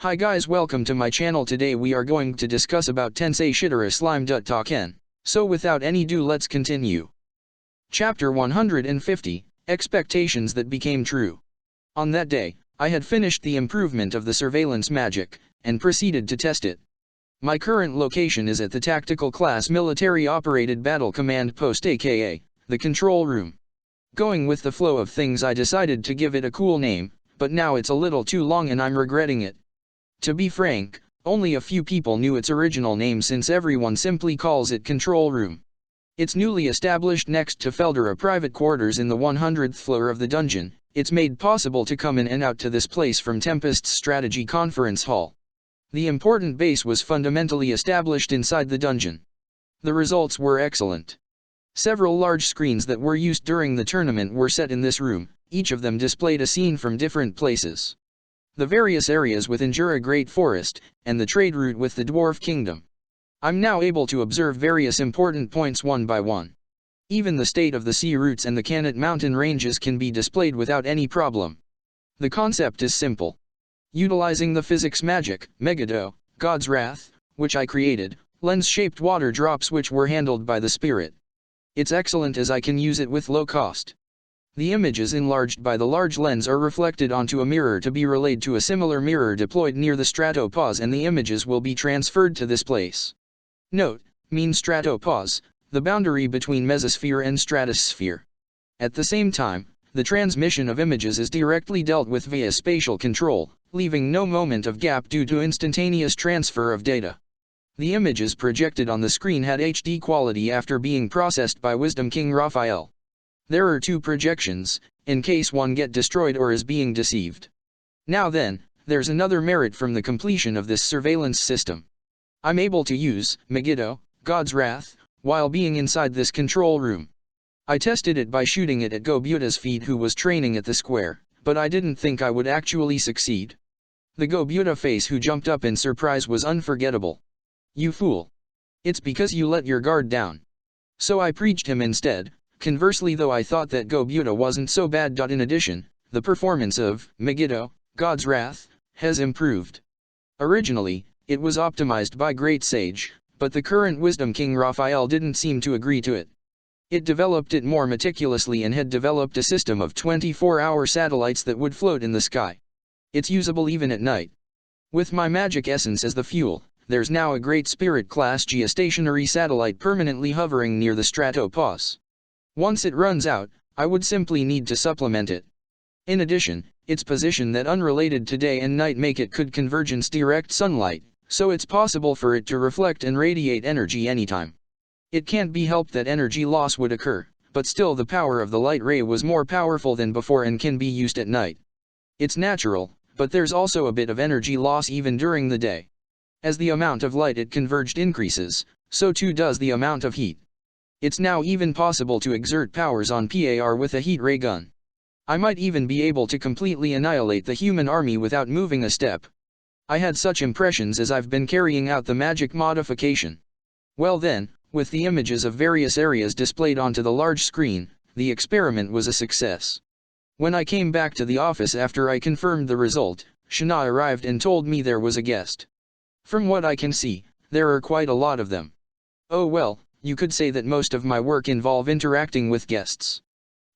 Hi guys, welcome to my channel. Today we are going to discuss about TENSEI SHITARA Slime Datta. So without any ado, let's continue. Chapter 150, Expectations that Became True. On that day, I had finished the improvement of the surveillance magic, and proceeded to test it. My current location is at the Tactical Class Military Operated Battle Command Post, aka, the Control Room. Going with the flow of things, I decided to give it a cool name, but now it's a little too long and I'm regretting it. To be frank, only a few people knew its original name since everyone simply calls it Control Room. It's newly established next to Feldera private quarters in the 100th floor of the dungeon. It's made possible to come in and out to this place from Tempest's Strategy Conference Hall. The important base was fundamentally established inside the dungeon. The results were excellent. Several large screens that were used during the tournament were set in this room, each of them displayed a scene from different places. The various areas within Jura Great Forest, and the trade route with the Dwarf Kingdom. I'm now able to observe various important points one by one. Even the state of the sea routes and the Kanat mountain ranges can be displayed without any problem. The concept is simple. Utilizing the physics magic, Megiddo, God's Wrath, which I created, lens-shaped water drops which were handled by the spirit. It's excellent as I can use it with low cost. The images enlarged by the large lens are reflected onto a mirror to be relayed to a similar mirror deployed near the stratopause, and the images will be transferred to this place. Note, mean stratopause, the boundary between mesosphere and stratosphere. At the same time, the transmission of images is directly dealt with via spatial control, leaving no moment of gap due to instantaneous transfer of data. The images projected on the screen had HD quality after being processed by Wisdom King Raphael. There are two projections, in case one get destroyed or is being deceived. Now then, there's another merit from the completion of this surveillance system. I'm able to use Megiddo, God's Wrath, while being inside this control room. I tested it by shooting it at Gobuta's feet, who was training at the square, but I didn't think I would actually succeed. The Gobuta face who jumped up in surprise was unforgettable. "You fool! It's because you let your guard down." So I preached him instead. Conversely, though, I thought that Gobuta wasn't so bad. In addition, the performance of Megiddo, God's Wrath, has improved. Originally, it was optimized by Great Sage, but the current Wisdom King Raphael didn't seem to agree to it. It developed it more meticulously and had developed a system of 24-hour satellites that would float in the sky. It's usable even at night. With my magic essence as the fuel, there's now a Great Spirit Class geostationary satellite permanently hovering near the stratopause. Once it runs out, I would simply need to supplement it. In addition, its position that unrelated to day and night make it could convergence direct sunlight, so it's possible for it to reflect and radiate energy anytime. It can't be helped that energy loss would occur, but still the power of the light ray was more powerful than before and can be used at night. It's natural, but there's also a bit of energy loss even during the day. As the amount of light it converged increases, so too does the amount of heat. It's now even possible to exert powers on PAR with a heat ray gun. I might even be able to completely annihilate the human army without moving a step. I had such impressions as I've been carrying out the magic modification. Well then, with the images of various areas displayed onto the large screen, the experiment was a success. When I came back to the office after I confirmed the result, Shana arrived and told me there was a guest. From what I can see, there are quite a lot of them. Oh well, you could say that most of my work involve interacting with guests.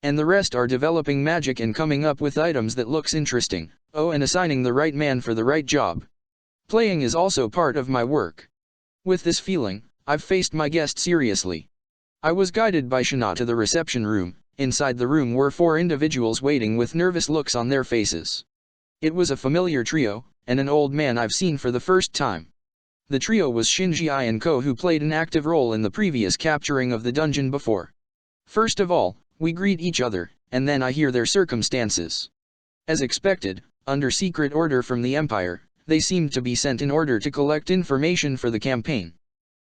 And the rest are developing magic and coming up with items that looks interesting, and assigning the right man for the right job. Playing is also part of my work. With this feeling, I've faced my guest seriously. I was guided by Shana to the reception room. Inside the room were 4 individuals waiting with nervous looks on their faces. It was a familiar trio, and an old man I've seen for the first time. The trio was Shinji I and Ko, who played an active role in the previous capturing of the dungeon before. First of all, we greet each other, and then I hear their circumstances. As expected, under secret order from the Empire, they seemed to be sent in order to collect information for the campaign.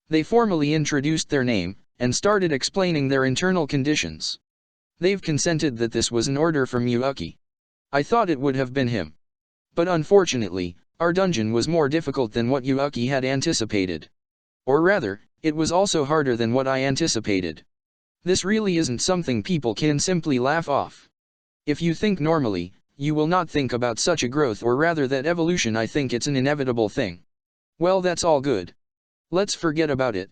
They formally introduced their name, and started explaining their internal conditions. They've consented that this was an order from Yuuki. I thought it would have been him. But unfortunately, our dungeon was more difficult than what Yuuki had anticipated. Or rather, it was also harder than what I anticipated. This really isn't something people can simply laugh off. If you think normally, you will not think about such a growth, or rather that evolution. I think it's an inevitable thing. Well, that's all good. Let's forget about it.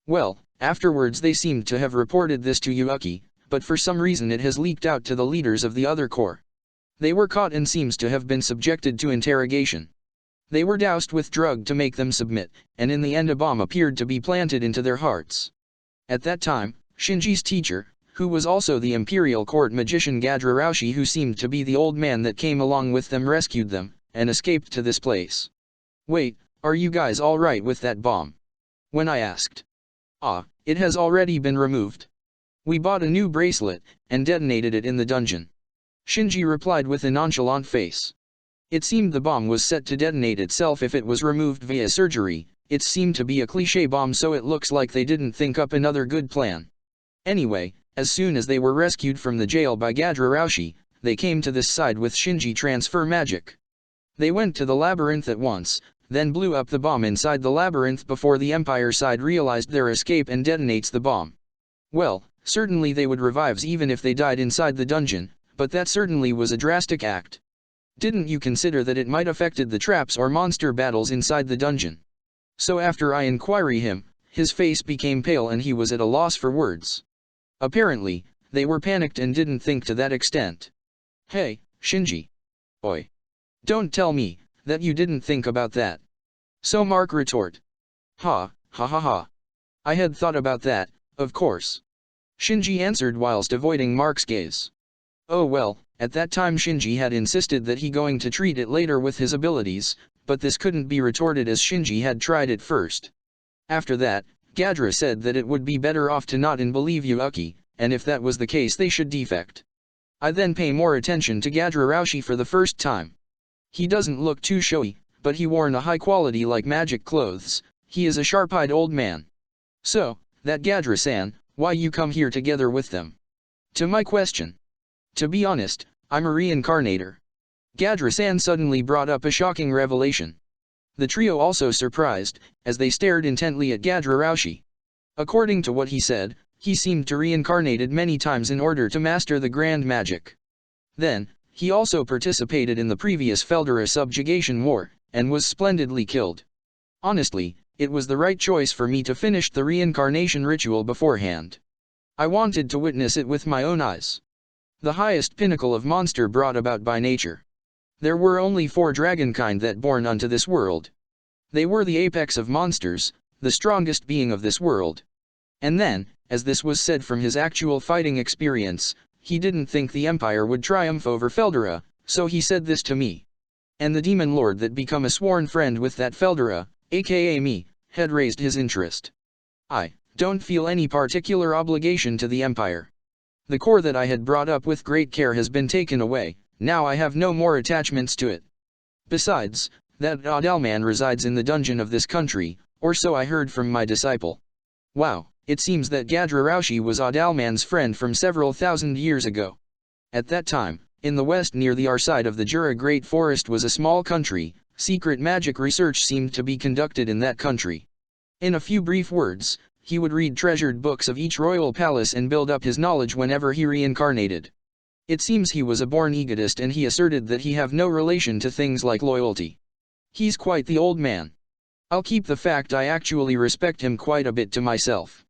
Well, afterwards they seemed to have reported this to Yuuki, but for some reason it has leaked out to the leaders of the other corps. They were caught and seems to have been subjected to interrogation. They were doused with drug to make them submit, and in the end a bomb appeared to be planted into their hearts. At that time, Shinji's teacher, who was also the imperial court magician Gadraroshi, who seemed to be the old man that came along with them, rescued them, and escaped to this place. Wait, are you guys alright with that bomb? When I asked. Ah, it has already been removed. We bought a new bracelet, and detonated it in the dungeon. Shinji replied with a nonchalant face. It seemed the bomb was set to detonate itself if it was removed via surgery. It seemed to be a cliché bomb, so it looks like they didn't think up another good plan. Anyway, as soon as they were rescued from the jail by Gadraroshi, they came to this side with Shinji transfer magic. They went to the labyrinth at once, then blew up the bomb inside the labyrinth before the Empire side realized their escape and detonates the bomb. Well, certainly they would revive even if they died inside the dungeon, but that certainly was a drastic act. Didn't you consider that it might affected the traps or monster battles inside the dungeon? So after I inquired him, his face became pale and he was at a loss for words. Apparently, they were panicked and didn't think to that extent. Hey, Shinji. Oi. Don't tell me that you didn't think about that. So Mark retort. Ha ha. I had thought about that, of course. Shinji answered whilst avoiding Mark's gaze. Oh well, at that time Shinji had insisted that he going to treat it later with his abilities, but this couldn't be retorted as Shinji had tried it first. After that, Gadra said that it would be better off to not believe Yuuki, and if that was the case they should defect. I then pay more attention to Gadraroshi for the first time. He doesn't look too showy, but he worn a high quality like magic clothes. He is a sharp-eyed old man. So, that Gadra-san, why you come here together with them? To my question. To be honest, I'm a reincarnator. Gadra-san suddenly brought up a shocking revelation. The trio also surprised, as they stared intently at Gadraroshi. According to what he said, he seemed to reincarnated many times in order to master the grand magic. Then, he also participated in the previous Feldera subjugation war, and was splendidly killed. Honestly, it was the right choice for me to finish the reincarnation ritual beforehand. I wanted to witness it with my own eyes. The highest pinnacle of monster brought about by nature. There were only 4 dragonkind that born unto this world. They were the apex of monsters, the strongest being of this world. And then, as this was said from his actual fighting experience, he didn't think the Empire would triumph over Feldera, so he said this to me. And the demon lord that become a sworn friend with that Feldera, aka me, had raised his interest. I don't feel any particular obligation to the Empire. The core that I had brought up with great care has been taken away, now I have no more attachments to it. Besides, that Adalman resides in the dungeon of this country, or so I heard from my disciple. Wow, it seems that Gadraroshi was Adalman's friend from several thousand years ago. At that time, in the west near the side of the Jura Great Forest was a small country. Secret magic research seemed to be conducted in that country. In a few brief words, he would read treasured books of each royal palace and build up his knowledge whenever he reincarnated. It seems he was a born egotist and he asserted that he have no relation to things like loyalty. He's quite the old man. I'll keep the fact I actually respect him quite a bit to myself.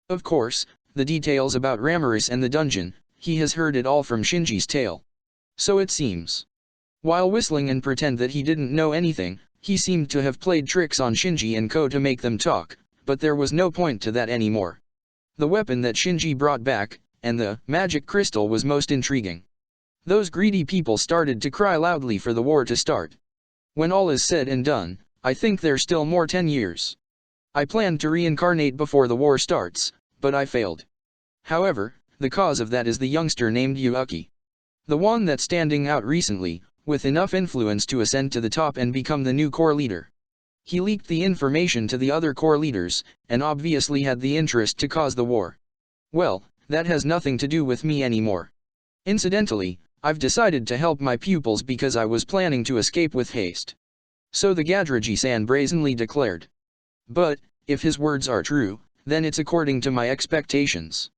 Of course, the details about Ramaris and the dungeon, he has heard it all from Shinji's tale. So it seems. While whistling and pretend that he didn't know anything, he seemed to have played tricks on Shinji and Co to make them talk, but there was no point to that anymore. The weapon that Shinji brought back, and the magic crystal was most intriguing. Those greedy people started to cry loudly for the war to start. When all is said and done, I think there's still more 10 years. I planned to reincarnate before the war starts, but I failed. However, the cause of that is the youngster named Yuuki. The one that's standing out recently, with enough influence to ascend to the top and become the new core leader. He leaked the information to the other core leaders, and obviously had the interest to cause the war. Well, that has nothing to do with me anymore. Incidentally, I've decided to help my pupils because I was planning to escape with haste. So the Gadraji-san brazenly declared. But, if his words are true, then it's according to my expectations.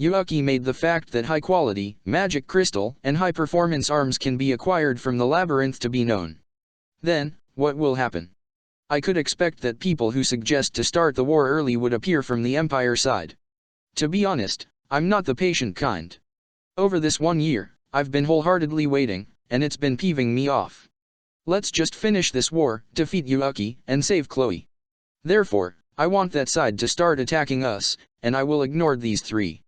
Yuuki made the fact that high-quality, magic crystal, and high-performance arms can be acquired from the labyrinth to be known. Then, what will happen? I could expect that people who suggest to start the war early would appear from the Empire side. To be honest, I'm not the patient kind. Over this 1 year, I've been wholeheartedly waiting, and it's been peeving me off. Let's just finish this war, defeat Yuuki, and save Chloe. Therefore, I want that side to start attacking us, and I will ignore these three.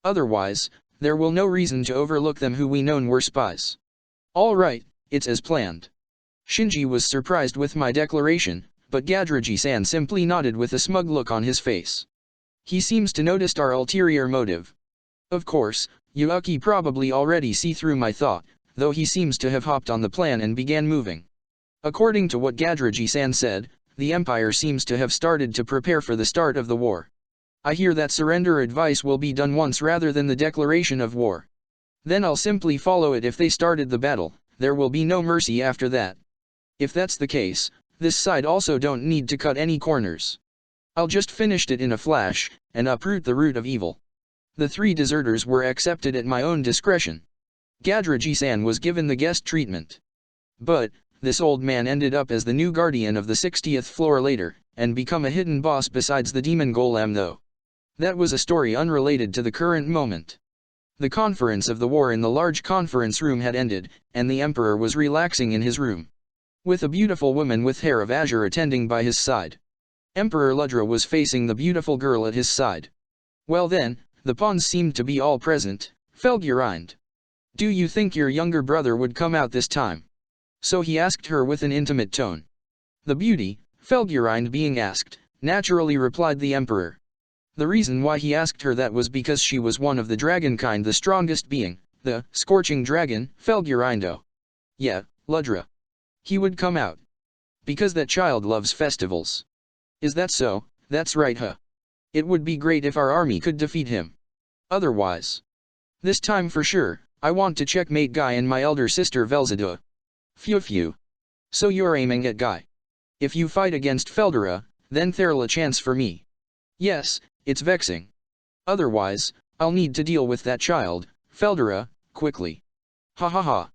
Otherwise, there will no reason to overlook them who we known were spies. Alright, it's as planned. Shinji was surprised with my declaration, but Gadraji-san simply nodded with a smug look on his face. He seems to notice our ulterior motive. Of course, Yuuki probably already see through my thought, though he seems to have hopped on the plan and began moving. According to what Gadraji-san said, the Empire seems to have started to prepare for the start of the war. I hear that surrender advice will be done once rather than the declaration of war. Then I'll simply follow it if they started the battle, there will be no mercy after that. If that's the case, this side also don't need to cut any corners. I'll just finish it in a flash, and uproot the root of evil. The three deserters were accepted at my own discretion. Gadraji-san was given the guest treatment. But, this old man ended up as the new guardian of the 60th floor later, and become a hidden boss besides the demon golem though. That was a story unrelated to the current moment. The conference of the war in the large conference room had ended, and the emperor was relaxing in his room, with a beautiful woman with hair of azure attending by his side. Emperor Ludra was facing the beautiful girl at his side. Well then, the pawns seemed to be all present. Felgurind. Do you think your younger brother would come out this time? So he asked her with an intimate tone. The beauty, Felgurind being asked, naturally replied the emperor. The reason why he asked her that was because she was one of the dragon kind, the strongest being, the scorching dragon, Felgurindo. Yeah, Ludra. He would come out. Because that child loves festivals. Is that so? That's right, huh? It would be great if our army could defeat him. Otherwise. This time for sure, I want to checkmate Guy and my elder sister Velzadua. Phew. So you're aiming at Guy. If you fight against Feldura, then there'll a chance for me. Yes, it's vexing. Otherwise, I'll need to deal with that child, Feldura, quickly. Ha ha ha.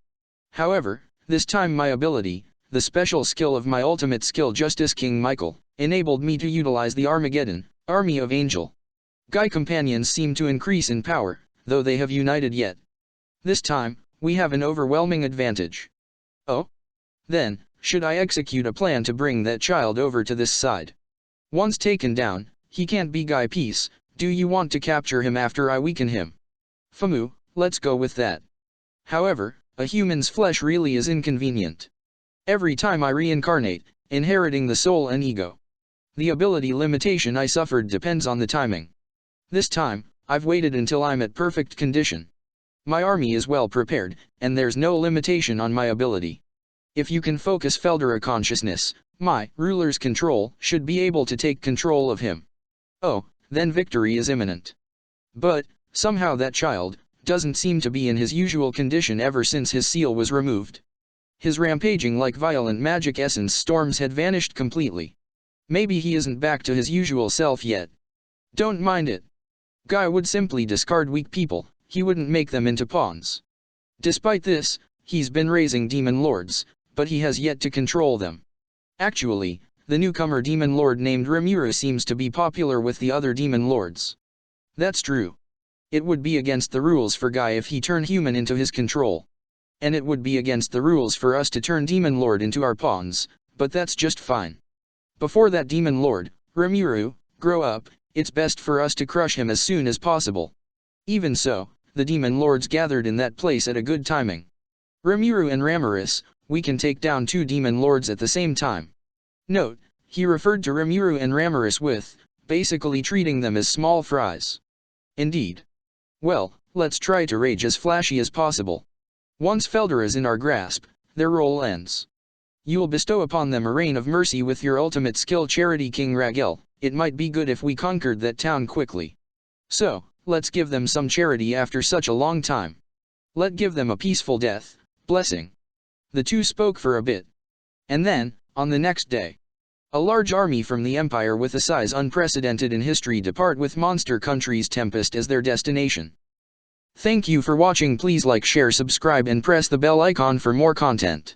However, this time my ability, the special skill of my ultimate skill Justice King Michael, enabled me to utilize the Armageddon, Army of Angel. Guy companions seem to increase in power, though they have united yet. This time, we have an overwhelming advantage. Oh? Then, should I execute a plan to bring that child over to this side? Once taken down, he can't be Guy Peace. Do you want to capture him after I weaken him? Famu, let's go with that. However, a human's flesh really is inconvenient. Every time I reincarnate, inheriting the soul and ego. The ability limitation I suffered depends on the timing. This time, I've waited until I'm at perfect condition. My army is well prepared, and there's no limitation on my ability. If you can focus Feldura consciousness, my ruler's control should be able to take control of him. Oh, then victory is imminent. But, somehow that child doesn't seem to be in his usual condition ever since his seal was removed. His rampaging like violent magic essence storms had vanished completely. Maybe he isn't back to his usual self yet. Don't mind it. Guy would simply discard weak people, he wouldn't make them into pawns. Despite this, he's been raising demon lords, but he has yet to control them. Actually, the newcomer demon lord named Rimuru seems to be popular with the other demon lords. That's true. It would be against the rules for Guy if he turned human into his control. And it would be against the rules for us to turn demon lord into our pawns, but that's just fine. Before that demon lord, Rimuru, grow up, it's best for us to crush him as soon as possible. Even so, the demon lords gathered in that place at a good timing. Rimuru and Ramaris, we can take down two demon lords at the same time. Note, he referred to Rimuru and Ramaris with, basically treating them as small fries. Indeed. Well, let's try to rage as flashy as possible. Once Feldura is in our grasp, their role ends. You'll bestow upon them a reign of mercy with your ultimate skill Charity King Ragel. It might be good if we conquered that town quickly. So, let's give them some charity after such a long time. Let give them a peaceful death, blessing. The two spoke for a bit. And then, on the next day, A large army from the Empire with a size unprecedented in history depart with monster countries Tempest as their destination. Thank you for watching. Please like, share, subscribe and press the bell icon for more content.